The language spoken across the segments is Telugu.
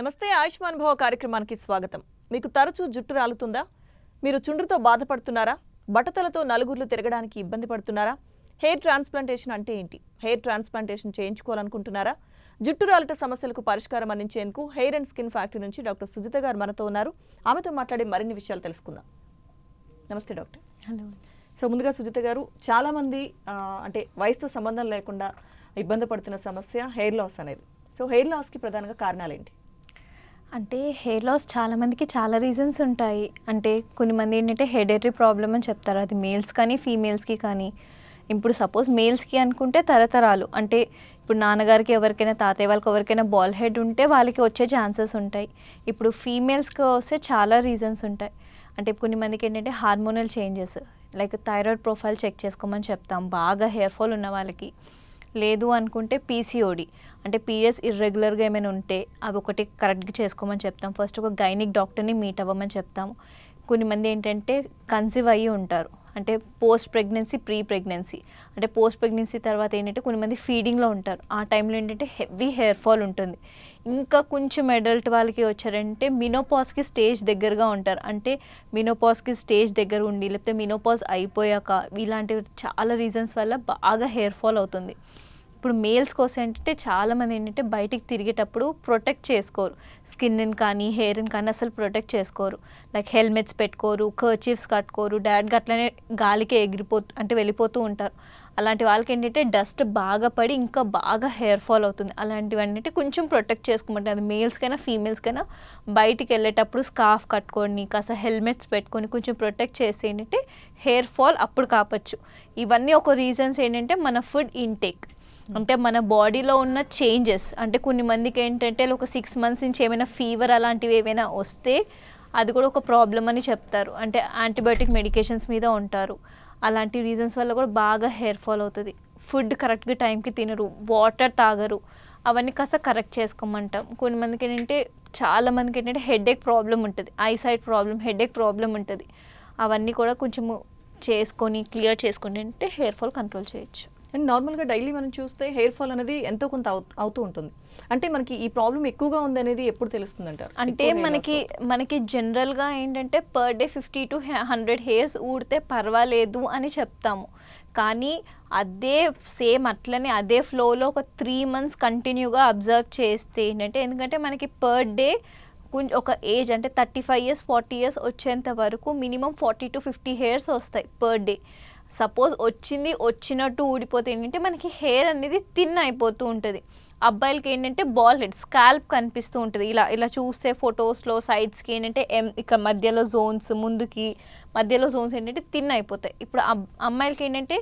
నమస్తే ఆయుష్మాన్ భవ కార్యక్రమానికి స్వాగతం. మీకు తరచూ జుట్టు రాలుతుందా? మీరు చుండ్రుతో బాధపడుతున్నారా? బట్టతలతో నలుగుర్లు తిరగడానికి ఇబ్బంది పడుతున్నారా? హెయిర్ ట్రాన్స్ప్లాంటేషన్ అంటే ఏంటి? హెయిర్ ట్రాన్స్ప్లాంటేషన్ చేయించుకోవాలనుకుంటున్నారా? జుట్టు రాలట సమస్యలకు పరిష్కారం అందించేందుకు హెయిర్ అండ్ స్కిన్ ఫ్యాక్టరీ నుంచి డాక్టర్ సుజిత గారు మనతో ఉన్నారు. ఆమెతో మాట్లాడి మరిన్ని విషయాలు తెలుసుకుందాం. నమస్తే డాక్టర్. హలో. సో ముందుగా సుజిత గారు, చాలామంది అంటే వయసుతో సంబంధం లేకుండా ఇబ్బంది పడుతున్న సమస్య హెయిర్ లాస్ అనేది. సో హెయిర్ లాస్కి ప్రధానంగా కారణాలు ఏంటి? అంటే హెయిర్ లాస్ చాలామందికి చాలా రీజన్స్ ఉంటాయి. అంటే కొన్ని మంది ఏంటంటే హెడేటరీ ప్రాబ్లమ్ అని చెప్తారు. అది మేల్స్ కానీ ఫీమేల్స్కి కానీ. ఇప్పుడు సపోజ్ మేల్స్కి అనుకుంటే తరతరాలు, అంటే ఇప్పుడు నాన్నగారికి ఎవరికైనా తాతయ్య వాళ్ళకి ఎవరికైనా బాల్ హెడ్ ఉంటే వాళ్ళకి వచ్చే ఛాన్సెస్ ఉంటాయి. ఇప్పుడు ఫీమేల్స్కి వస్తే చాలా రీజన్స్ ఉంటాయి. అంటే కొన్ని మందికి ఏంటంటే hormonal changes, like thyroid profile check చేసుకోమని చెప్తాం బాగా హెయిర్ ఫాల్ ఉన్న వాళ్ళకి. లేదు అనుకుంటే పీసీఓడి, అంటే పీరియడ్స్ ఇర్రెగ్యులర్గా ఏమైనా ఉంటే అవి ఒకటి కరెక్ట్గా చేసుకోమని చెప్తాం. ఫస్ట్ ఒక గైనిక్ డాక్టర్ని మీట్ అవ్వమని చెప్తాము. కొన్ని మంది ఏంటంటే కన్సీవ్ అయ్యి ఉంటారు, అంటే పోస్ట్ ప్రెగ్నెన్సీ, ప్రీ ప్రెగ్నెన్సీ. అంటే పోస్ట్ ప్రెగ్నెన్సీ తర్వాత ఏంటంటే కొన్ని మంది ఫీడింగ్లో ఉంటారు. ఆ టైంలో ఏంటంటే హెవీ హెయిర్ ఫాల్ ఉంటుంది. ఇంకా కొంచెం అడల్ట్ వాళ్ళకి వచ్చారంటే మినోపాజ్కి స్టేజ్ దగ్గరగా ఉంటారు. అంటే మినోపాజ్కి స్టేజ్ దగ్గర ఉండి లేకపోతే మినోపాజ్ అయిపోయాక ఇలాంటి చాలా రీజన్స్ వల్ల బాగా హెయిర్ ఫాల్ అవుతుంది. ఇప్పుడు మేల్స్ కోసం ఏంటంటే చాలామంది ఏంటంటే బయటికి తిరిగేటప్పుడు ప్రొటెక్ట్ చేసుకోరు, స్కిన్ని కానీ హెయిర్ని కానీ అసలు ప్రొటెక్ట్ చేసుకోరు. లైక్ హెల్మెట్స్ పెట్టుకోరు, కర్చీఫ్స్ కట్టుకోరు, డైరెక్ట్గా అట్లనే గాలికి అంటే వెళ్ళిపోతూ ఉంటారు. అలాంటి వాళ్ళకి ఏంటంటే డస్ట్ బాగా పడి ఇంకా బాగా హెయిర్ ఫాల్ అవుతుంది. అలాంటివన్నీ కొంచెం ప్రొటెక్ట్ చేసుకోమంటే అది మేల్స్కైనా ఫీమేల్స్కైనా బయటికి వెళ్ళేటప్పుడు స్కార్ఫ్ కట్టుకొని కాస్త హెల్మెట్స్ పెట్టుకొని కొంచెం ప్రొటెక్ట్ చేసి ఏంటంటే హెయిర్ ఫాల్ అప్పుడు కాపచ్చు. ఇవన్నీ ఒక రీజన్స్ ఏంటంటే మన ఫుడ్ ఇంటేక్, అంటే మన బాడీలో ఉన్న చేంజెస్. అంటే కొన్ని మందికి ఏంటంటే ఒక 6 months నుంచి ఏమైనా ఫీవర్ అలాంటివి ఏమైనా వస్తే అది కూడా ఒక ప్రాబ్లం అని చెప్తారు. అంటే యాంటీబయాటిక్ మెడికేషన్స్ మీద ఉంటారు. అలాంటి రీజన్స్ వల్ల కూడా బాగా హెయిర్ ఫాల్ అవుతుంది. ఫుడ్ కరెక్ట్గా టైంకి తినరు, వాటర్ తాగరు, అవన్నీ కాస్త కరెక్ట్ చేసుకోమంటాం. కొన్ని మందికి ఏంటంటే చాలా మందికి ఏంటంటే హెడేక్ ప్రాబ్లం ఉంటుంది, ఐసైట్ ప్రాబ్లం, హెడేక్ ప్రాబ్లం ఉంటుంది. అవన్నీ కూడా కొంచెము చేసుకొని క్లియర్ చేసుకుంటే అంటే హెయిర్ ఫాల్ కంట్రోల్ చేయొచ్చు. అండ్ నార్మల్గా డైలీ మనం చూస్తే హెయిర్ ఫాల్ అనేది ఎంతో కొంత అవుతూ ఉంటుంది. అంటే మనకి ఈ ప్రాబ్లం ఎక్కువగా ఉంది అనేది ఎప్పుడు తెలుస్తుంది అంటారు? అంటే మనకి జనరల్గా ఏంటంటే పర్ డే 50 to 100 హెయిర్స్ ఊడితే పర్వాలేదు అని చెప్తాము. కానీ అదే సేమ్ అట్లనే అదే ఫ్లోలో ఒక 3 months కంటిన్యూగా అబ్జర్వ్ చేస్తే ఏంటంటే, ఎందుకంటే మనకి పర్ డే కొంచెం ఒక ఏజ్ అంటే 35 years 40 years వచ్చేంత వరకు మినిమం 40 to 50 హెయిర్స్ వస్తాయి పర్ డే. సపోజ్ వచ్చినట్టు ఊడిపోతే ఏంటంటే మనకి హెయిర్ అనేది థిన్ అయిపోతూ ఉంటుంది. అబ్బాయిలకి ఏంటంటే బాల్ హెడ్, స్కాల్ప్ కనిపిస్తూ ఉంటుంది. ఇలా చూస్తే ఫొటోస్లో సైడ్స్కి ఏంటంటే ఇక్కడ మధ్యలో జోన్స్, ముందుకి మధ్యలో జోన్స్ ఏంటంటే థిన్ అయిపోతాయి. ఇప్పుడు అమ్మాయిలకి ఏంటంటే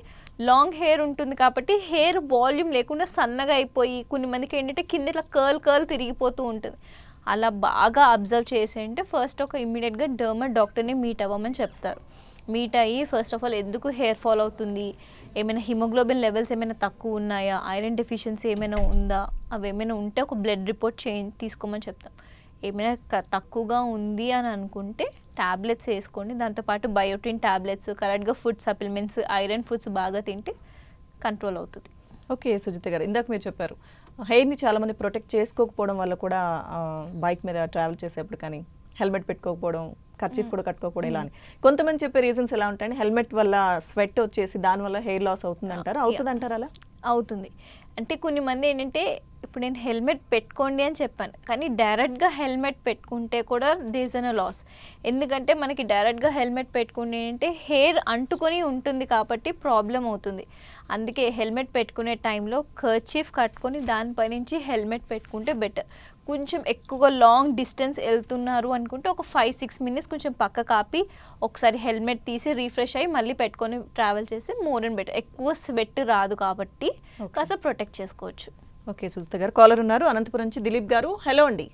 లాంగ్ హెయిర్ ఉంటుంది కాబట్టి హెయిర్ వాల్యూమ్ లేకుండా సన్నగా అయిపోయి కొన్ని మందికి ఏంటంటే కింద ఇట్లా కర్ల్ తిరిగిపోతూ ఉంటుంది. అలా బాగా అబ్జర్వ్ చేసేంటే ఫస్ట్ ఒక ఇమ్మీడియట్గా డర్మర్ డాక్టర్ని మీట్ అవ్వమని చెప్తారు. మీట్ అయ్యి ఫస్ట్ ఆఫ్ ఆల్ ఎందుకు హెయిర్ ఫాల్ అవుతుంది, ఏమైనా హిమోగ్లోబిన్ లెవెల్స్ ఏమైనా తక్కువ ఉన్నాయా, ఐరన్ డెఫిషియన్సీ ఏమైనా ఉందా, అవి ఏమైనా ఉంటే ఒక బ్లడ్ రిపోర్ట్ తీసుకోమని చెప్తాం. ఏమైనా తక్కువగా ఉంది అని అనుకుంటే ట్యాబ్లెట్స్ వేసుకోండి. దాంతోపాటు బయోటిన్ ట్యాబ్లెట్స్, కరెక్ట్గా ఫుడ్ సప్లిమెంట్స్, ఐరన్ ఫుడ్స్ బాగా తింటే కంట్రోల్ అవుతుంది. ఓకే సుజిత గారు, ఇందాక మీరు చెప్పారు హెయిర్ని చాలామంది ప్రొటెక్ట్ చేసుకోకపోవడం వల్ల కూడా బైక్ మీద ట్రావెల్ చేసేప్పుడు కానీ హెల్మెట్ పెట్టుకోకపోవడం, కర్చీఫ్ కూడా కట్టుకోకపోవడం ఇలా అని. కొంతమంది చెప్పే రీజన్స్ ఎలా ఉంటాయంటే హెల్మెట్ వల్ల స్వెట్ వచ్చేసి దానివల్ల హెయిర్ లాస్ అవుతుంది అంటారు. అవుతుంది అంటారు? అలా అవుతుంది. అంటే కొన్ని మంది ఏంటంటే ఇప్పుడు నేను హెల్మెట్ పెట్టుకోండి అని చెప్పాను, కానీ డైరెక్ట్గా హెల్మెట్ పెట్టుకుంటే కూడా దేర్ ఇస్ ఎ లాస్. ఎందుకంటే మనకి డైరెక్ట్గా హెల్మెట్ పెట్టుకుంటే ఏంటంటే హెయిర్ అంటుకొని ఉంటుంది కాబట్టి ప్రాబ్లం అవుతుంది. అందుకే హెల్మెట్ పెట్టుకునే టైంలో కర్చీఫ్ కట్టుకొని దానిపై నుంచి హెల్మెట్ పెట్టుకుంటే బెటర్. కొంచెం ఎక్కువగా లాంగ్ డిస్టెన్స్ వెళ్తున్నారు అనుకుంటే ఒక 5-6 minutes కొంచెం పక్క కాపి ఒకసారి హెల్మెట్ తీసి రీఫ్రెష్ అయ్యి మళ్ళీ పెట్టుకొని ట్రావెల్ చేసి మోర్ అండ్ బెటర్. ఎక్కువ స్వెట్ రాదు కాబట్టి కాస్త ప్రొటెక్ట్ చేసుకోవచ్చు. ఓకే సుజిత గారు, కాలర్ ఉన్నారు అనంతపురం నుంచి దిలీప్ గారు. హలో అండి.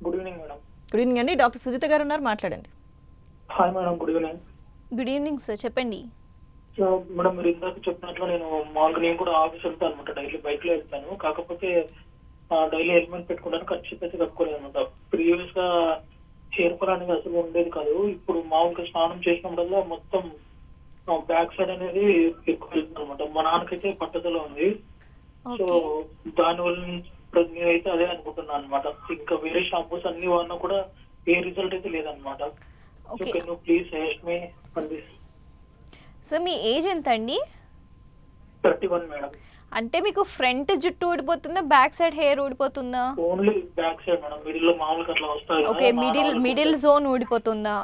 Good evening madam. Good evening అండి. డాక్టర్ సుజిత గారు ఉన్నారు, మాట్లాడండి. Hi madam, good evening. Good evening sir, చెప్పండి. సో మేడం, మీరు ఇందాక చెప్పినట్లు నేను కూడా ఆఫీస్ వెళ్తాను అనమాట, డైలీ బైక్ లో వెళ్తాను. కాకపోతే డైలీ హెల్మెట్ పెట్టుకుంటాను, ఖర్చు అయితే కట్టుకోలేదు అనమాట. ప్రీవియస్ గా హెయిర్ ఫాల్ అనేది అసలు ఉండేది కాదు. ఇప్పుడు మామూలుగా స్నానం చేసినప్పుడల్లా మొత్తం బ్యాక్ సైడ్ అనేది ఎక్కువ వెళ్తుంది అనమాట. మా నాన్నకైతే పట్టుదల ఉంది. సో దానివల్ల నేనైతే అదే అనుకుంటున్నాను అనమాట. ఇంకా వేరే షాంపూస్ అన్ని వాడినా కూడా ఏ రిజల్ట్ అయితే లేదనమాట. So okay can you please suggest me for this? So మీ ఏజ్ ఎంత అండి? 31 మేడం. అంటే మీకు ఫ్రంట్ జుట్టు ఊడిపోతుందా, బ్యాక్ సైడ్ హెయిర్ ఊడిపోతుందా? Only back side madam, middle లో మామూలుగా అట్లా వస్తాయి కదా, ఓకే, మా మిడిల్ నాన్నకి మిడిల్ ఉంటాయి. జోన్ ఊడిపోతుందా?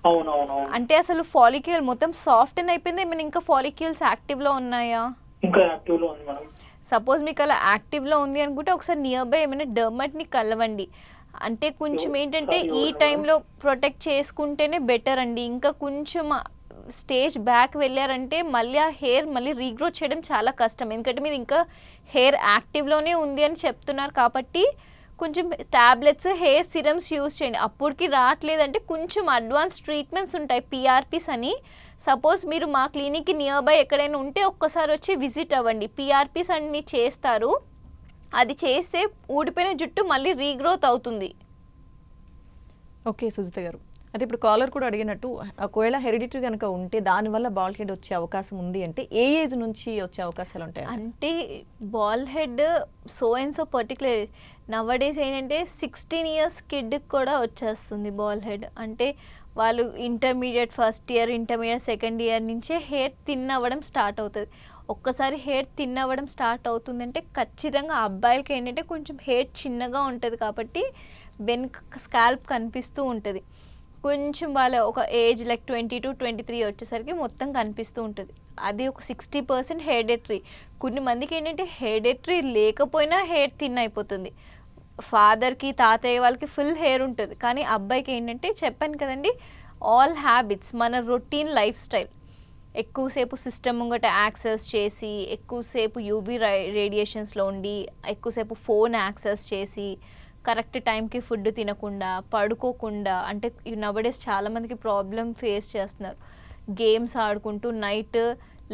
అవునవునవును. అంటే అసలు ఫాలిక్యూల్ మొత్తం సాఫ్ట్ అయిపోయింది, ఏమైనా ఇంకా ఫాలిక్యూల్స్ యాక్టివ్లో ఉన్నాయా? ఇంకా యాక్టివ్ లో ఉంది మేడం. సపోజ్ మీకు అలా యాక్టివ్లో ఉంది అనుకుంటే ఒకసారి నియర్ బై ఏమైనా డర్మట్ని కలవండి. అంటే కొంచెం ఏంటంటే ఈ టైంలో ప్రొటెక్ట్ చేసుకుంటేనే బెటర్ అండి. ఇంకా కొంచెం స్టేజ్ బ్యాక్ వెళ్ళారంటే మళ్ళీ ఆ హెయిర్ మళ్ళీ రీగ్రోత్ చేయడం చాలా కష్టం. ఎందుకంటే మీరు ఇంకా హెయిర్ యాక్టివ్లోనే ఉంది అని చెప్తున్నారు కాబట్టి కొంచెం ట్యాబ్లెట్స్, హెయిర్ సిరమ్స్ యూస్ చేయండి. అప్పటికి రావట్లేదంటే కొంచెం అడ్వాన్స్ ట్రీట్మెంట్స్ ఉంటాయి, పిఆర్పీస్ అని. సపోజ్ మీరు మా క్లినిక్కి నియర్ బై ఎక్కడైనా ఉంటే ఒక్కసారి వచ్చి విజిట్ అవ్వండి. పిఆర్పీస్ అన్ని చేస్తారు. అది చేస్తే ఊడిపోయిన జుట్టు మళ్ళీ రీగ్రోత్ అవుతుంది. ఓకే సుజిత గారు, అయితే ఇప్పుడు కాలర్ కూడా అడిగినట్టు ఒకవేళ హెరిడిటరీ కనుక ఉంటే దానివల్ల బాల్ హెడ్ వచ్చే అవకాశం ఉంది అంటే ఏ ఏజ్ నుంచి వచ్చే అవకాశాలు ఉంటాయి? అంటే bald head so and so particular nowadays ఏంటంటే 16 ఇయర్స్ కిడ్కి కూడా వచ్చేస్తుంది బాల్ హెడ్. అంటే వాళ్ళు intermediate first year, intermediate second year నుంచే హెయిర్ థిన్ అవ్వడం స్టార్ట్ అవుతుంది. ఒక్కసారి హెయిర్ థిన్ అవ్వడం స్టార్ట్ అవుతుందంటే ఖచ్చితంగా అబ్బాయిలకి ఏంటంటే కొంచెం హెయిర్ చిన్నగా ఉంటుంది కాబట్టి వెనుక స్కాల్ప్ కనిపిస్తూ ఉంటుంది. కొంచెం వాళ్ళ ఒక ఏజ్ లైక్ 22, 23 వచ్చేసరికి మొత్తం కనిపిస్తూ ఉంటుంది. అది ఒక 60% హెరిడిటరీ. కొన్ని మందికి ఏంటంటే హెరిడిటరీ లేకపోయినా హెయిర్ థిన్ అయిపోతుంది. ఫాదర్కి, తాతయ్య వాళ్ళకి ఫుల్ హెయిర్ ఉంటుంది, కానీ అబ్బాయికి ఏంటంటే చెప్పాను కదండి, ఆల్ హ్యాబిట్స్, మన రొటీన్ లైఫ్ స్టైల్, ఎక్కువసేపు సిస్టమ్ ముంగట యాక్సెస్ చేసి, ఎక్కువసేపు యూవీ రేడియేషన్స్లో ఉండి, ఎక్కువసేపు ఫోన్ యాక్సెస్ చేసి, కరెక్ట్ టైంకి ఫుడ్ తినకుండా, పడుకోకుండా, అంటే నవడేస్ చాలామందికి ప్రాబ్లం ఫేస్ చేస్తున్నారు. గేమ్స్ ఆడుకుంటూ నైట్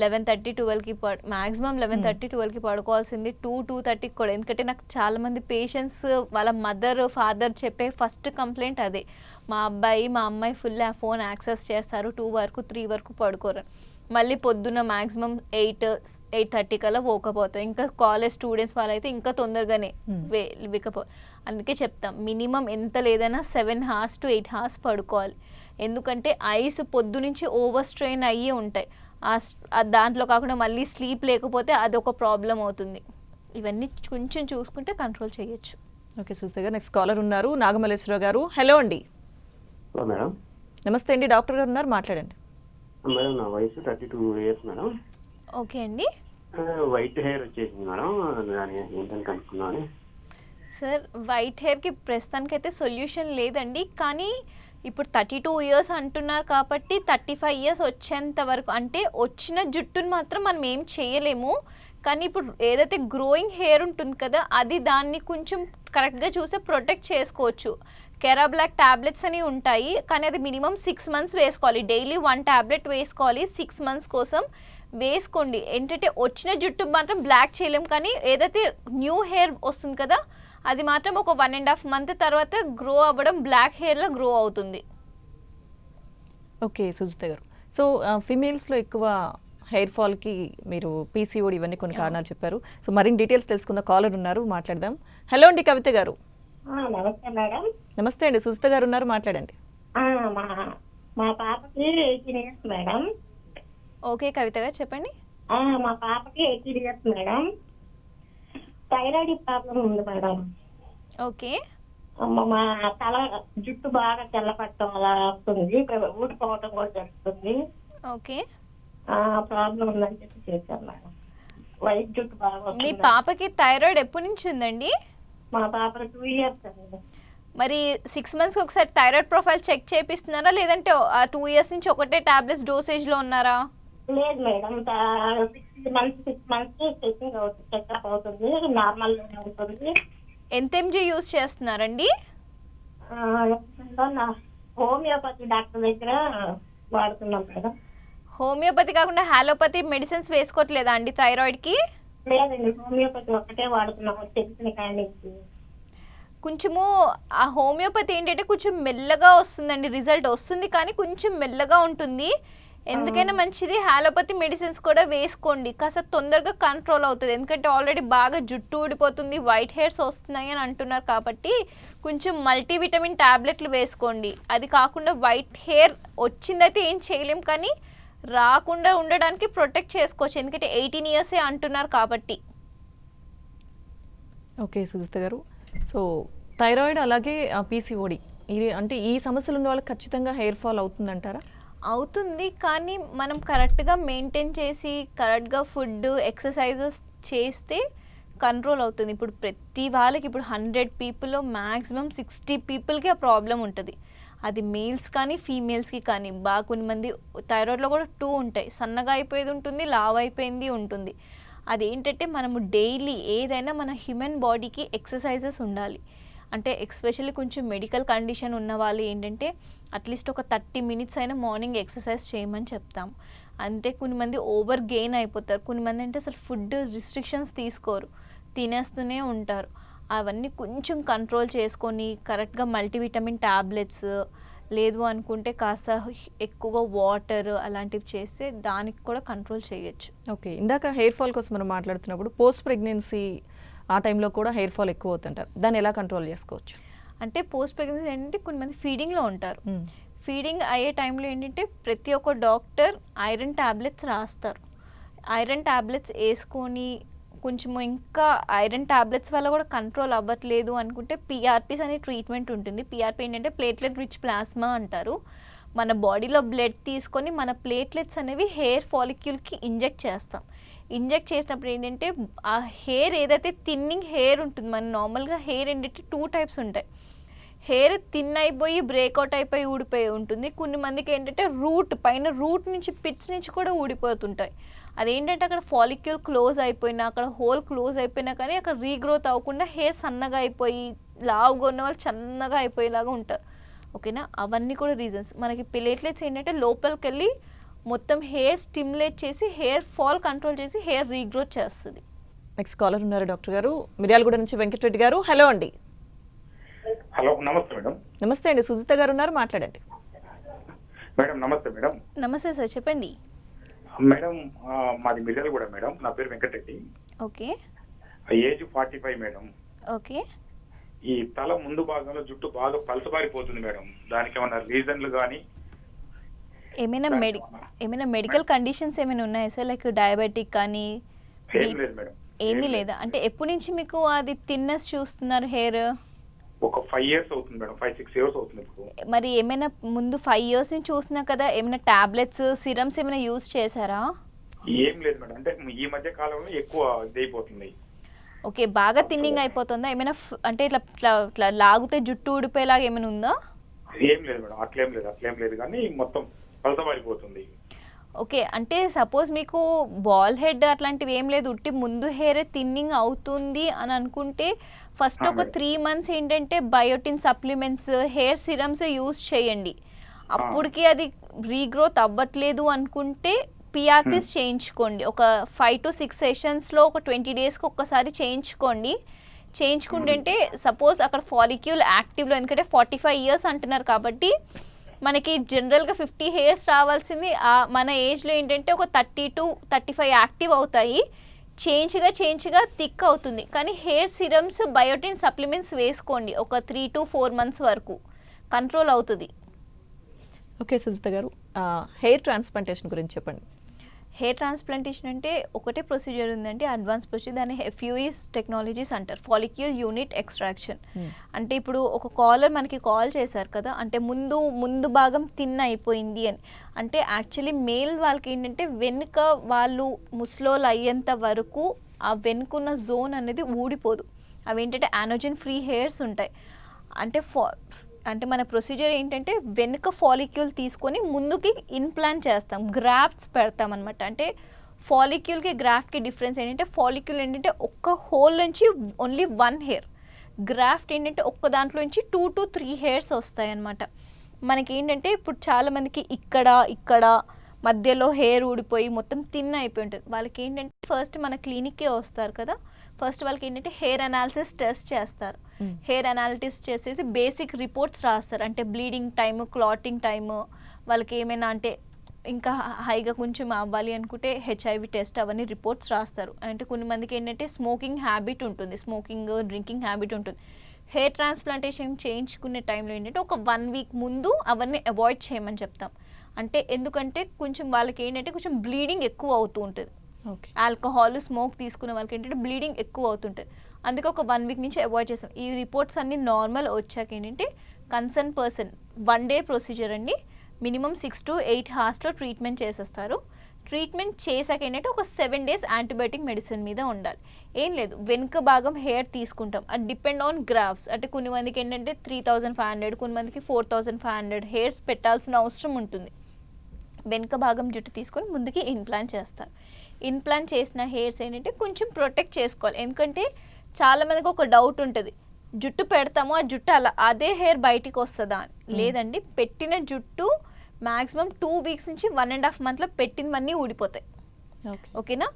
11:30, 12కి మ్యాక్సిమం 11:30, 12కి పడుకోవాల్సింది 2:30కి కూడా. ఎందుకంటే నాకు చాలామంది పేషెంట్స్ వాళ్ళ మదర్, ఫాదర్ చెప్పే ఫస్ట్ కంప్లైంట్ అదే, మా అబ్బాయి, మా అమ్మాయి ఫుల్ ఫోన్ యాక్సెస్ చేస్తారు, 2 వరకు 3 వరకు పడుకోరు. మళ్ళీ పొద్దున్న మ్యాక్సిమం 8:30 కల్లా పోకపోతాం. ఇంకా కాలేజ్ స్టూడెంట్స్ వాళ్ళైతే ఇంకా తొందరగానే అందుకే చెప్తాం మినిమం ఎంత లేదైనా 7 hours to 8 hours పడుకోవాలి. ఎందుకంటే ఐస్ పొద్దు నుంచి ఓవర్ స్ట్రెయిన్ అయ్యి ఉంటాయి. దాంట్లో కాకుండా మళ్ళీ స్లీప్ లేకపోతే అదొక ప్రాబ్లం అవుతుంది. ఇవన్నీ కొంచెం చూసుకుంటే కంట్రోల్ చేయొచ్చు. ఓకే సుజిత గారు, నెక్స్ట్ కాలర్ ఉన్నారు నాగమల్లేశ్వరరావు గారు. హలో అండి. Hello madam. నమస్తే అండి, డాక్టర్ గారు ఉన్నారు, మాట్లాడండి. మేడం నా వయసు 32 ఇయర్స్ మేడం. ఓకే అండి. వైట్ హెయిర్ వచ్చేసింది మేడం, దాని ఏంటని కనుక్కున్నాను. సార్ వైట్ హెయిర్కి ప్రస్తుతానికైతే సొల్యూషన్ లేదండి, కానీ ఇప్పుడు 32 ఇయర్స్ అంటున్నారు కాబట్టి 35 ఇయర్స్ వచ్చేంత వరకు, అంటే వచ్చిన జుట్టును మాత్రం మనం ఏం చేయలేము. కానీ ఇప్పుడు ఏదైతే గ్రోయింగ్ హెయిర్ ఉంటుంది కదా, అది దాన్ని కొంచెం కరెక్ట్గా చూసి ప్రొటెక్ట్ చేసుకోవచ్చు. కెరాబ్లాక్ ట్యాబ్లెట్స్ అని ఉంటాయి, కానీ అది మినిమం 6 months వేసుకోవాలి. డైలీ 1 టాబ్లెట్ వేసుకోవాలి. 6 months కోసం వేసుకోండి. ఏంటంటే వచ్చిన జుట్టు మాత్రం బ్లాక్ చేయలేం, కానీ ఏదైతే న్యూ హెయిర్ వస్తుంది కదా, అది మాత్రం ఒక 1.5 month తర్వాత గ్రో అవ్వడం బ్లాక్ హెయిర్లో గ్రో అవుతుంది. ఓకే సుజిత గారు, సో ఫిమేల్స్లో ఎక్కువ హెయిర్ ఫాల్కి మీరు పీసీఓడి ఇవన్నీ కొన్ని కారణాలు చెప్పారు. సో మరిన్ని డీటెయిల్స్ తెలుసుకుందాం. కాలర్ ఉన్నారు, మాట్లాడదాం. హలో అండి కవిత గారు. నమస్తే మేడం. నమస్తే అండి, సుజిత గారు ఉన్నారు, మాట్లాడండి. మా పాపకి 18 years మేడం. ఓకే కవిత గారు చెప్పండి. మా పాపకి 18 years మేడం. థైరాయిడ్ ప్రాబ్లం ఉంది మేడం. ఓకే. మా తల జుట్టు బాగా తెల్లపట్టడం అలా వస్తుంది, ఊడిపోవటం కూడా జరుగుతుంది. ఓకే. ప్రాబ్లం ఉందని చెప్పి చేశాను మేడం. వైట్ జుట్టు బాగా మీ వస్తుంది. పాపకి థైరాయిడ్ ఎప్పటి నుంచి ఉందండి? మా పాపకి 2 years అండి. మరి 6 months ఒకసారి థైరాయిడ్ ప్రొఫైల్ చెక్ చేపిస్తున్నారా, లేదంటే ఆ 2 years నుంచి ఒకటే టాబ్లెట్స్ డోసేజ్లో ఉన్నారా? లేదు మేడం, 6 months చెకింగ్ అవుతుంది, చెకప్ అవుతుంది, నార్మల్ అవుతుంది. ఎంత ఎంజీ యూస్ చేస్తున్నారండి? హోమియోపతి డాక్టర్ దగ్గర వాడుతున్నాం మేడం. హోమియోపతి కాకుండా హాలోపతి మెడిసిన్స్ వేసుకోవట్లేదా అండి థైరాయిడ్కి? లేదండి, హోమియోపతి ఒక్కటే వాడుతున్నాం తెలిసిన కాడి నుంచి. కొంచెము ఆ హోమియోపతి ఏంటంటే కొంచెం మెల్లగా వస్తుందండి, రిజల్ట్ వస్తుంది కానీ కొంచెం మెల్లగా ఉంటుంది. ఎందుకైనా మంచిది హాలోపతి మెడిసిన్స్ కూడా వేసుకోండి, కాస్త తొందరగా కంట్రోల్ అవుతుంది. ఎందుకంటే ఆల్రెడీ బాగా జుట్టు ఊడిపోతుంది, వైట్ హెయిర్స్ వస్తున్నాయి అని అంటున్నారు కాబట్టి కొంచెం మల్టీవిటమిన్ టాబ్లెట్లు వేసుకోండి. అది కాకుండా వైట్ హెయిర్ వచ్చిందైతే ఏం చేయలేం, కానీ రాకుండా ఉండడానికి ప్రొటెక్ట్ చేసుకోవచ్చు, ఎందుకంటే 18 ఇయర్సే అంటున్నారు కాబట్టి. ఓకే సుజిత గారు, సో థైరాయిడ్ అలాగే పీసీఓడి అంటే ఈ సమస్యలు ఉన్న వాళ్ళకి ఖచ్చితంగా హెయిర్ ఫాల్ అవుతుందంటారా? అవుతుంది, కానీ మనం కరెక్ట్గా మెయింటైన్ చేసి కరెక్ట్గా ఫుడ్ ఎక్సర్సైజెస్ చేస్తే కంట్రోల్ అవుతుంది. ఇప్పుడు ప్రతి వాళ్ళకి ఇప్పుడు 100 పీపుల్లో మ్యాక్సిమం 60 పీపుల్కి ఆ ప్రాబ్లం ఉంటుంది. అది మేల్స్ కానీ ఫీమేల్స్కి కానీ. బాగా కొన్ని మంది థైరాయిడ్లో కూడా 2 ఉంటాయి, సన్నగా అయిపోయేది ఉంటుంది, లావ్ అయిపోయింది ఉంటుంది. అదేంటంటే మనము డైలీ ఏదైనా మన హ్యూమన్ బాడీకి ఎక్సర్సైజెస్ ఉండాలి. అంటే ఎస్పెషల్లీ కొంచెం మెడికల్ కండిషన్ ఉన్న వాళ్ళు ఏంటంటే అట్లీస్ట్ ఒక 30 మినిట్స్ అయినా మార్నింగ్ ఎక్సర్సైజ్ చేయమని చెప్తాం. అంతే కొన్ని మంది ఓవర్ గెయిన్ అయిపోతారు, కొన్ని మంది అంటే అసలు ఫుడ్ రిస్ట్రిక్షన్స్ తీసుకోరు, తినేస్తూనే ఉంటారు. అవన్నీ కొంచెం కంట్రోల్ చేసుకొని కరెక్ట్గా మల్టీవిటమిన్ టాబ్లెట్స్ లేదు అనుకుంటే కాస్త ఎక్కువ వాటర్ అలాంటివి చేస్తే దానికి కూడా కంట్రోల్ చేయొచ్చు. ఓకే, ఇందాక హెయిర్ ఫాల్ కోసం మనం మాట్లాడుతున్నప్పుడు పోస్ట్ ప్రెగ్నెన్సీ ఆ టైంలో కూడా హెయిర్ ఫాల్ ఎక్కువ అవుతుంటారు, దాన్ని ఎలా కంట్రోల్ చేసుకోవచ్చు? అంటే పోస్ట్ ప్రెగ్నెన్సీ ఏంటంటే కొంతమంది ఫీడింగ్లో ఉంటారు. ఫీడింగ్ అయ్యే టైంలో ఏంటంటే ప్రతి ఒక్క డాక్టర్ ఐరన్ ట్యాబ్లెట్స్ రాస్తారు. ఐరన్ ట్యాబ్లెట్స్ వేసుకొని కొంచెము ఇంకా ఐరన్ ట్యాబ్లెట్స్ వల్ల కూడా కంట్రోల్ అవ్వట్లేదు అనుకుంటే పిఆర్పీస్ అనే ట్రీట్మెంట్ ఉంటుంది. పిఆర్పీ ఏంటంటే ప్లేట్లెట్ రిచ్ ప్లాస్మా అంటారు. మన బాడీలో బ్లడ్ తీసుకొని మన ప్లేట్లెట్స్ అనేవి హెయిర్ ఫాలిక్యూల్కి ఇంజెక్ట్ చేస్తాం. ఇంజెక్ట్ చేసినప్పుడు ఏంటంటే ఆ హెయిర్ ఏదైతే థిన్నింగ్ హెయిర్ ఉంటుంది, మన నార్మల్గా హెయిర్ ఏంటంటే 2 టైప్స్ ఉంటాయి. హెయిర్ థిన్ అయిపోయి బ్రేక్అవుట్ అయిపోయి ఊడిపోయి ఉంటుంది. కొన్ని మందికి ఏంటంటే పైన రూట్ నుంచి పిట్స్ నుంచి కూడా ఊడిపోతుంటాయి. అదేంటంటే అక్కడ ఫాలిక్యూల్ క్లోజ్ అయిపోయినా, అక్కడ హోల్ క్లోజ్ అయిపోయినా కానీ అక్కడ రీగ్రోత్ అవ్వకుండా హెయిర్ సన్నగా అయిపోయి లావుగా ఉన్న వాళ్ళు సన్నగా అయిపోయేలాగా ఉంటారు. ఓకేనా, అవన్నీ కూడా రీజన్స్. మనకి ప్లేట్లెట్స్ ఏంటంటే లోపలికి వెళ్ళి మొత్తం హెయిర్ స్టిమ్యులేట్ చేసి హెయిర్ ఫాల్ కంట్రోల్ చేసి హెయిర్ రీగ్రోత్ చేస్తుంది. నెక్స్ట్ కాలర్ ఉన్నారు డాక్టర్ గారు, మిర్యాలగూడ నుంచి వెంకటరెడ్డి గారు. హలో అండి. హలో, నమస్తే మేడం. నమస్తే అండి, సుజిత గారు ఉన్నారు, మాట్లాడండి. మేడం నమస్తే మేడం. నమస్తే సార్, చెప్పండి. మేడం మాది మిర్యాలగూడ మేడం, నా పేరు Venkata Reddy. Okay. Age 45 madam. Okay. ఈ తల ముందు భాగంలో జుట్టు బాగా పలసబారిపోతుంది మేడం, దానికి ఏమైనా రీజన్లు కానీ ఏమైనా మెడికల్ కండిషన్స్ ఏమైనా ఉన్నాయా సార్? లైక్ డయాబెటిక్ కానీ? ఏం లేదు మేడం. ఏమీ లేదా? అంటే ఎప్పటి నుంచి మీకు అది థిన్నెస్ చూస్తున్నారు హెయిర్? ఒక 5 years అవుతుంది మేడం, 5-6 years అవుతుంది ఇప్పుడు. మరి ఏమైనా ముందు 5 years నుంచి చూస్తున్నా కదా, ఏమైనా టాబ్లెట్స్ సిరమ్స్ ఏమైనా యూజ్ చేశారా? ఏం లేదు మేడం, అంటే ఈ మధ్య కాలంలో ఎక్కువ ఇదైపోతుంది. ఓకే, బాగా థిన్నింగ్ అయిపోతుందా? ఏమైనా అంటే ఇట్లా ఇట్లా ఇట్లా లాగితే జుట్టు ఊడిపోయేలాగా ఏమైనా ఉందా? ఏం లేదు మేడం, అట్లేం లేదు కానీ మొత్తం పలసబారిపోతుంది. ఓకే, అంటే సపోజ్ మీకు బాల్ హెడ్ అట్లాంటివి ఏం లేదు, ఉట్టి ముందు హెయిర్ థిన్నింగ్ అవుతుంది అని అనుకుంటే ఫస్ట్ ఒక 3 months ఏంటంటే biotin supplements, hair serums use చేయండి. అప్పటికి అది రీగ్రోత్ అవ్వట్లేదు అనుకుంటే పిఆర్పీస్ చేయించుకోండి. ఒక 5 to 6 sessions ఒక 20 daysకి ఒక్కసారి చేయించుకోండి. చేయించుకుంటే సపోజ్ అక్కడ ఫాలిక్యూల్ యాక్టివ్లో, ఎందుకంటే 45 years అంటున్నారు కాబట్టి మనకి జనరల్గా 50 hairs రావాల్సింది మన ఏజ్లో ఏంటంటే ఒక 30 to 35 యాక్టివ్ అవుతాయి. చేంజ్గా థిక్ అవుతుంది. కానీ హెయిర్ సిరమ్స్, బయోటిన్ సప్లిమెంట్స్ వేసుకోండి, ఒక 3 to 4 months వరకు కంట్రోల్ అవుతుంది. ఓకే సుజిత గారు, హెయిర్ ట్రాన్స్ప్లాంటేషన్ గురించి చెప్పండి. హెయిర్ ట్రాన్స్ప్లాంటేషన్ అంటే ఒకటే ప్రొసీజర్ ఉందంటే అడ్వాన్స్ ప్రొసీజర్, దాన్ని FUEs టెక్నాలజీస్ అంటారు, ఫాలిక్యూల్ యూనిట్ ఎక్స్ట్రాక్షన్. అంటే ఇప్పుడు ఒక కాలర్ మనకి కాల్ చేశారు కదా, అంటే ముందు భాగం థిన్ అయిపోయింది అని. అంటే యాక్చువల్లీ మేల్ వాళ్ళకి ఏంటంటే వెనుక వాళ్ళు ముసలోళ్ళు అయ్యేంత వరకు ఆ వెనుకున్న జోన్ అనేది ఊడిపోదు. అవి ఏంటంటే ఆనోజన్ ఫ్రీ హెయిర్స్ ఉంటాయి. అంటే మన ప్రొసీజర్ ఏంటంటే వెనుక ఫాలిక్యూల్ తీసుకొని ముందుకి ఇన్ప్లాంట్ చేస్తాం, గ్రాఫ్ట్స్ పెడతాం అనమాట. అంటే ఫాలిక్యూల్కి గ్రాఫ్ట్కి డిఫరెన్స్ ఏంటంటే ఫాలిక్యూల్ ఏంటంటే ఒక్క హోల్ నుంచి ఓన్లీ 1 hair, గ్రాఫ్ట్ ఏంటంటే ఒక్క దాంట్లో నుంచి 2 to 3 hairs వస్తాయి అన్నమాట. మనకి ఏంటంటే ఇప్పుడు చాలామందికి ఇక్కడ మధ్యలో హెయిర్ ఊడిపోయి మొత్తం థిన్ అయిపోయి ఉంటుంది. వాళ్ళకి ఏంటంటే ఫస్ట్ మన క్లినిక్కే వస్తారు కదా, ఫస్ట్ వాళ్ళకి ఏంటంటే హెయిర్ అనాలిసిస్ టెస్ట్ చేస్తారు. హెయిర్ అనాలిసిస్ చేసేసి బేసిక్ రిపోర్ట్స్ రాస్తారు. అంటే బ్లీడింగ్ టైము, క్లాటింగ్ టైము, వాళ్ళకి ఏమైనా అంటే ఇంకా హైగా కొంచెం అవ్వాలి అనుకుంటే హెచ్ఐవి టెస్ట్ అవన్నీ రిపోర్ట్స్ రాస్తారు. అంటే కొన్ని మందికి ఏంటంటే స్మోకింగ్ హ్యాబిట్ ఉంటుంది, స్మోకింగ్ డ్రింకింగ్ హ్యాబిట్ ఉంటుంది. హెయిర్ ట్రాన్స్ప్లాంటేషన్ చేయించుకునే టైంలో ఏంటంటే ఒక 1 వీక్ ముందు అవన్నీ అవాయిడ్ చేయమని చెప్తాం. అంటే ఎందుకంటే కొంచెం వాళ్ళకి ఏంటంటే కొంచెం బ్లీడింగ్ ఎక్కువ అవుతూ ఉంటుంది. ఓకే. ఆల్కహాల్ స్మోక్ తీసుకునే వాళ్ళకి ఏంటంటే బ్లీడింగ్ ఎక్కువ అవుతుంటుంది. అందుకే ఒక 1 వీక్ నుంచి అవాయిడ్ చేస్తాం. ఈ రిపోర్ట్స్ అన్ని నార్మల్ వచ్చాక ఏంటంటే కన్సర్న్ పర్సన్ 1 డే ప్రొసీజర్ అండి, మినిమం 6 to 8 hours ట్రీట్మెంట్ చేసేస్తారు. ట్రీట్మెంట్ చేశాక ఏంటంటే ఒక 7 days యాంటీబయాటిక్ మెడిసిన్ మీద ఉండాలి. ఏం లేదు, వెనుక భాగం హెయిర్ తీసుకుంటాం, అది డిపెండ్ ఆన్ గ్రాఫ్స్. అంటే కొన్ని మందికి ఏంటంటే 3500, కొన్ని మందికి 4500 హెయిర్స్ పెట్టాల్సిన అవసరం ఉంటుంది. వెనుక భాగం జుట్టు తీసుకొని ముందుకి ఇన్ప్లాంట్ చేస్తారు. ఇన్ప్లాంట్ చేసిన హెయిర్స్ ఏంటంటే కొంచెం ప్రొటెక్ట్ చేసుకోవాలి. ఎందుకంటే చాలామందికి ఒక డౌట్ ఉంటుంది, జుట్టు పెడతాము ఆ జుట్టు అదే హెయిర్ బయటికి వస్తుందా అని. లేదండి, పెట్టిన జుట్టు మ్యాక్సిమం 2 weeks నుంచి 1.5 months పెట్టినవన్నీ ఊడిపోతాయి. ఓకే. ఓకేనా?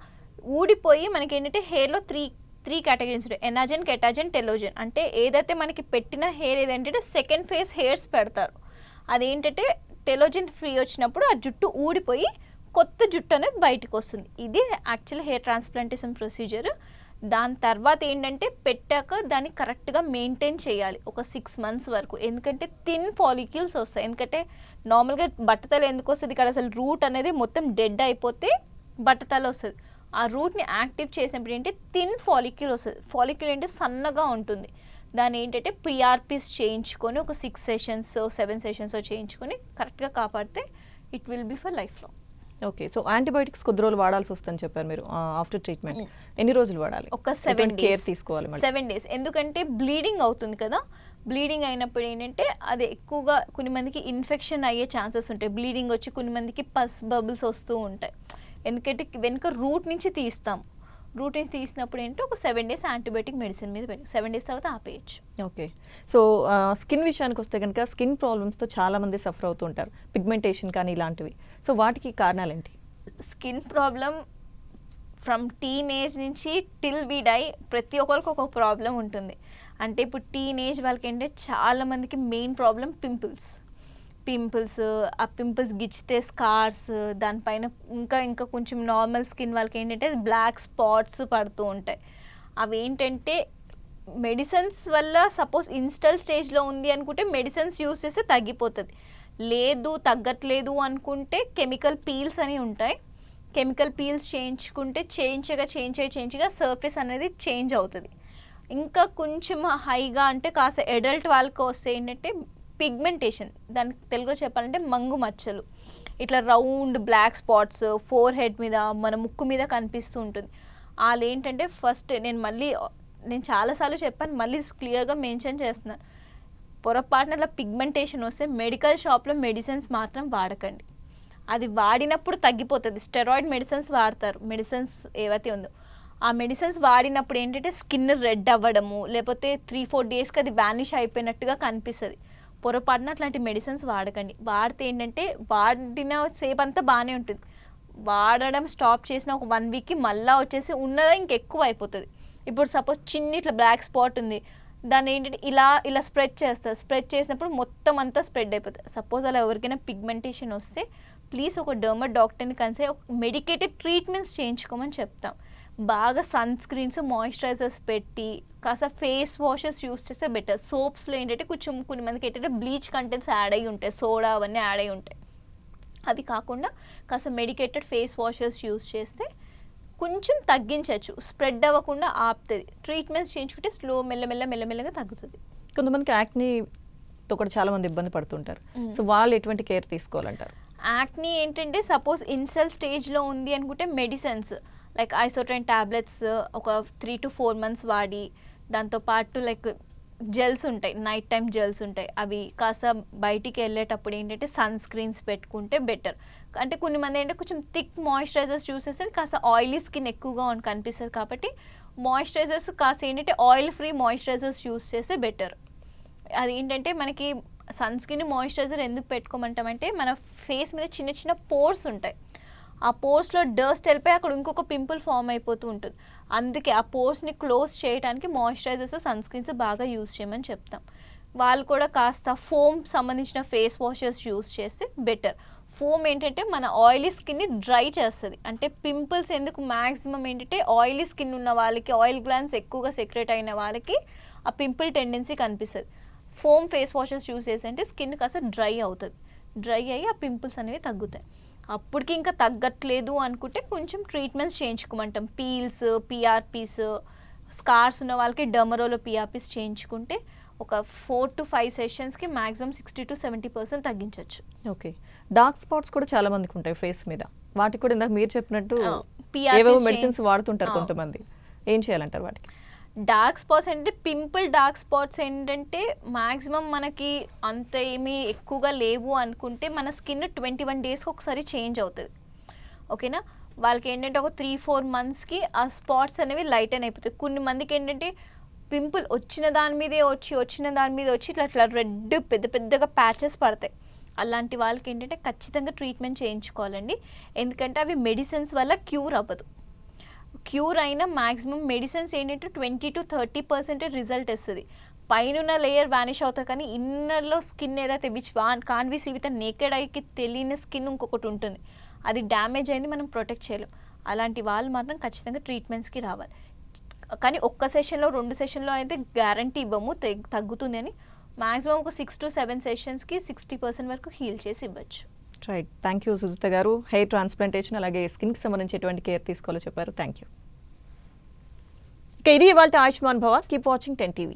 ఊడిపోయి మనకి ఏంటంటే హెయిర్లో త్రీ కేటగిరీస్ ఉంటాయి, ఎనాజెన్, కెటాజెన్, టెలోజెన్. అంటే ఏదైతే మనకి పెట్టిన హెయిర్ ఏదంటే సెకండ్ ఫేజ్ హెయిర్స్ పెడతారు. అదేంటంటే టెలోజెన్ ఫ్రీ వచ్చినప్పుడు ఆ జుట్టు ఊడిపోయి కొత్త జుట్టు అనేది బయటకు వస్తుంది. ఇది యాక్చువల్ హెయిర్ ట్రాన్స్ప్లాంటేషన్ ప్రొసీజర్. దాని తర్వాత ఏంటంటే పెట్టాక దాన్ని కరెక్ట్గా మెయింటైన్ చేయాలి ఒక 6 months వరకు. ఎందుకంటే థిన్ ఫాలిక్యూల్స్ వస్తాయి. ఎందుకంటే నార్మల్గా బట్టతల ఎందుకు వస్తుంది, ఇక్కడ అసలు రూట్ అనేది మొత్తం డెడ్ అయిపోతే బట్టతల వస్తుంది. ఆ రూట్ని యాక్టివ్ చేసినప్పుడు ఏంటంటే థిన్ ఫాలిక్యూల్ వస్తుంది. ఫాలిక్యూల్ అంటే సన్నగా ఉంటుంది. దాన్ని ఏంటంటే పిఆర్పిస్ చేయించుకొని ఒక 6 sessions 7 sessions చేయించుకొని కరెక్ట్గా కాపాడితే it will be for life long. Okay. So antibiotics కొద్ది రోజులు వాడాల్సి వస్తుందని చెప్పారు మీరు. ఆఫ్టర్ ట్రీట్మెంట్ ఎన్ని రోజులు వాడాలి? ఒక 7 days కేర్ తీసుకోవాలి మళ్ళీ? 7 days. ఎందుకంటే బ్లీడింగ్ అవుతుంది కదా, బ్లీడింగ్ అయినప్పుడు ఏంటంటే అది ఎక్కువగా కొన్ని మందికి ఇన్ఫెక్షన్ అయ్యే ఛాన్సెస్ ఉంటాయి. బ్లీడింగ్ వచ్చి కొన్ని మందికి పస్ బబుల్స్ వస్తూ ఉంటాయి. ఎందుకంటే వెనుక రూట్ నుంచి తీస్తాం. రూట్ నుంచి తీసినప్పుడు ఏంటంటే ఒక 7 days యాంటీబయాటిక్ మెడిసిన్ మీద పెట్టి 7 days తర్వాత ఆపేయచ్చు. ఓకే. సో స్కిన్ విషయానికి వస్తే కనుక స్కిన్ ప్రాబ్లమ్స్తో చాలామంది సఫర్ అవుతూ ఉంటారు, పిగ్మెంటేషన్ కానీ ఇలాంటివి. సో వాటికి కారణాలు ఏంటి? స్కిన్ ప్రాబ్లం ఫ్రమ్ టీనేజ్ నుంచి టిల్ వి డై ప్రతి ఒక్కరికి ఒక ప్రాబ్లం ఉంటుంది. అంటే ఇప్పుడు టీనేజ్ వాళ్ళకి ఏంటంటే చాలామందికి మెయిన్ ప్రాబ్లం పింపుల్స్. ఆ పింపుల్స్ గిచ్చితే స్కార్స్, దానిపైన ఇంకా కొంచెం నార్మల్ స్కిన్ వాళ్ళకి ఏంటంటే బ్లాక్ స్పాట్స్ పడుతూ ఉంటాయి. అవి ఏంటంటే మెడిసిన్స్ వల్ల సపోజ్ ఇన్స్టల్ స్టేజ్లో ఉంది అనుకుంటే మెడిసిన్స్ యూస్ చేస్తే తగ్గిపోతుంది. లేదు తగ్గట్లేదు అనుకుంటే కెమికల్ పీల్స్ అని ఉంటాయి. కెమికల్ పీల్స్ చేయించుకుంటే చేయించగా సర్ఫేస్ అనేది చేంజ్ అవుతుంది. ఇంకా కొంచెం హైగా అంటే కాస్త అడల్ట్ వాళ్ళకి వస్తే ఏంటంటే పిగ్మెంటేషన్, దానికి తెలుగులో చెప్పాలంటే మంగు మచ్చలు, ఇట్లా round black spots forehead మీద మన ముక్కు మీద కనిపిస్తూ ఉంటుంది. వాళ్ళు ఏంటంటే ఫస్ట్ నేను చాలాసార్లు చెప్పాను, మళ్ళీ క్లియర్గా మెన్షన్ చేస్తున్నాను, పొరపాటున అట్లా పిగ్మెంటేషన్ వస్తే మెడికల్ షాప్లో మెడిసిన్స్ మాత్రం వాడకండి. అది వాడినప్పుడు తగ్గిపోతుంది. స్టెరాయిడ్ మెడిసిన్స్ వాడతారు. మెడిసిన్స్ ఏవైతే ఉందో ఆ మెడిసిన్స్ వాడినప్పుడు ఏంటంటే స్కిన్ రెడ్ అవ్వడము, లేకపోతే 3-4 daysకి అది వ్యానిష్ అయిపోయినట్టుగా కనిపిస్తుంది. పొరపాటున అట్లాంటి మెడిసిన్స్ వాడకండి. వాడితే ఏంటంటే వాడిన సేపు అంతా బాగానే ఉంటుంది, వాడడం స్టాప్ చేసిన ఒక 1 weekకి మళ్ళీ వచ్చేసి ఉన్నదా ఇంకెక్కువ అయిపోతుంది. ఇప్పుడు సపోజ్ చిన్న ఇట్లా బ్లాక్ స్పాట్ ఉంది, దాన్ని ఏంటంటే ఇలా స్ప్రెడ్ చేస్తారు. స్ప్రెడ్ చేసినప్పుడు మొత్తం అంతా స్ప్రెడ్ అయిపోతుంది. సపోజ్ అలా ఎవరికైనా పిగ్మెంటేషన్ వస్తే ప్లీజ్ ఒక డర్మర్ డాక్టర్ని కన్సల్ట్ మెడికేటెడ్ ట్రీట్మెంట్స్ చేయించుకోమని చెప్తాం. బాగా సన్ స్క్రీన్స్ మాయిశ్చరైజర్స్ పెట్టి కాస్త ఫేస్ వాషెస్ యూస్ చేస్తే బెటర్. సోప్స్లో ఏంటంటే కొంచెం కొన్ని మందికి ఏంటంటే బ్లీచ్ కంటెంట్స్ యాడ్ అయ్యి ఉంటాయి, సోడా అవన్నీ యాడ్ అయ్యి ఉంటాయి. అవి కాకుండా కాస్త మెడికేటెడ్ ఫేస్ వాషెస్ యూస్ చేస్తే కొంచెం తగ్గించవచ్చు, స్ప్రెడ్ అవ్వకుండా ఆపుతుంది. ట్రీట్మెంట్స్ చేయించుకుంటే మెల్లమెల్లగా తగ్గుతుంది. కొంతమందికి యాక్నీతో కూడా చాలా మంది ఇబ్బంది పడుతుంటారు. సో వాళ్ళు ఎటువంటి కేర్ తీసుకోవాలంటారు? యాక్నీ ఏంటంటే సపోజ్ ఇన్సల్ స్టేజ్లో ఉంది అనుకుంటే మెడిసిన్స్ లైక్ ఐసోట్రైన్ టాబ్లెట్స్ ఒక 3 to 4 months వాడి, దాంతోపాటు లైక్ జెల్స్ ఉంటాయి, నైట్ టైం జెల్స్ ఉంటాయి, అవి కాస్త బయటికి వెళ్ళేటప్పుడు ఏంటంటే సన్ స్క్రీన్స్ పెట్టుకుంటే బెటర్. అంటే కొన్ని మంది ఏంటంటే కొంచెం థిక్ మాయిశ్చరైజర్స్ యూస్ చేస్తే కాస్త ఆయిలీ స్కిన్ ఎక్కువగా కనిపిస్తుంది. కాబట్టి మాయిశ్చరైజర్స్ కాస్త ఏంటంటే ఆయిల్ ఫ్రీ మాయిశ్చరైజర్స్ యూస్ చేస్తే బెటర్. అది ఏంటంటే మనకి సన్ స్కిన్ మాయిశ్చరైజర్ ఎందుకు పెట్టుకోమంటామంటే మన ఫేస్ మీద చిన్న చిన్న పోర్స్ ఉంటాయి, ఆ పోర్స్లో డస్ట్ వెళ్ళిపోయి అక్కడ ఇంకొక పింపుల్ ఫామ్ అయిపోతూ ఉంటుంది. అందుకే ఆ పోర్స్ని క్లోజ్ చేయడానికి మాయిశ్చరైజర్స్ సన్ స్క్రీన్స్ బాగా యూస్ చేయమని చెప్తాం. వాళ్ళు కూడా కాస్త ఫోమ్ సంబంధించిన ఫేస్ వాషెస్ యూస్ చేస్తే బెటర్. ఫోమ్ ఏంటంటే మన ఆయిలీ స్కిన్ని డ్రై చేస్తుంది. అంటే పింపుల్స్ ఎందుకు మ్యాక్సిమం ఏంటంటే ఆయిలీ స్కిన్ ఉన్న వాళ్ళకి, ఆయిల్ గ్లాండ్స్ ఎక్కువగా సెక్రెట్ అయిన వాళ్ళకి ఆ పింపుల్ టెండెన్సీ కనిపిస్తుంది. ఫోమ్ ఫేస్ వాషెస్ యూస్ చేసి స్కిన్ కాస్త డ్రై అవుతుంది. డ్రై అయ్యి ఆ పింపుల్స్ అనేవి తగ్గుతాయి. అప్పటికి ఇంకా తగ్గట్లేదు అనుకుంటే కొంచెం ట్రీట్మెంట్స్ చేయించుకోమంటాం. పీల్స్, పిఆర్పీస్, స్కార్స్ ఉన్న వాళ్ళకి డర్మరోలో పిఆర్పీస్ చేయించుకుంటే ఒక 4 to 5 సెషన్స్కి మ్యాక్సిమం 60 to 70% తగ్గించవచ్చు. ఓకే. డార్క్ స్పాట్స్ కూడా చాలా మందికి ఉంటాయి ఫేస్ మీద. వాటికి కూడా ఇందాక మీరు చెప్పినట్టు PRPs ఏవేవో మెడిసిన్స్ వాడుతుంటారు కొంతమంది. ఏం చేయాలంటారు వాటికి? డార్క్ స్పాట్స్ అంటే పింపుల్ డార్క్ స్పాట్స్ ఏంటంటే మ్యాక్సిమం మనకి అంత ఏమీ ఎక్కువగా లేవు అనుకుంటే మన స్కిన్ 21 డేస్కి ఒకసారి చేంజ్ అవుతుంది. ఓకేనా? వాళ్ళకి ఏంటంటే ఒక 3-4 మంత్స్కి ఆ స్పాట్స్ అనేవి లైటన్ అయిపోతాయి. కొన్ని మందికి ఏంటంటే పింపుల్ వచ్చిన దాని మీద వచ్చి ఇట్లా రెడ్ పెద్ద పెద్దగా ప్యాచెస్ పడతాయి. అలాంటి వాళ్ళకి ఏంటంటే ఖచ్చితంగా ట్రీట్మెంట్ చేయించుకోవాలండి. ఎందుకంటే అవి మెడిసిన్స్ వల్ల క్యూర్ అవ్వదు. క్యూర్ అయినా మ్యాక్సిమం మెడిసిన్స్ ఏంటంటే 20 to 30% రిజల్ట్ ఇస్తుంది. పైన లేయర్ వ్యానిష్ అవుతుంది, కానీ ఇన్నర్లో స్కిన్ ఏదైతే which can we see with naked ఐకి తెలియని స్కిన్ ఇంకొకటి ఉంటుంది. అది డ్యామేజ్ అయింది, మనం ప్రొటెక్ట్ చేయలేం. అలాంటి వాళ్ళు మాత్రం ఖచ్చితంగా ట్రీట్మెంట్స్కి రావాలి. కానీ ఒక్క సెషన్లో 2 సెషన్లో అయితే గ్యారంటీ ఇవ్వము తగ్గుతుంది అని. మ్యాక్సిమం ఒక 6 to 7 సెషన్స్కి 60% వరకు హీల్ చేసి ఇవ్వచ్చు. రైట్. థ్యాంక్ యూ సుజిత గారు. హెయిర్ ట్రాన్స్ప్లాంటేషన్ అలాగే స్కిన్కి సంబంధించి ఎటువంటి కేర్ తీసుకోవాలో చెప్పారు. Thank you. ఇక ఇది ఇవాళ ఆయుష్మాన్ భవ. Keep watching 10 TV.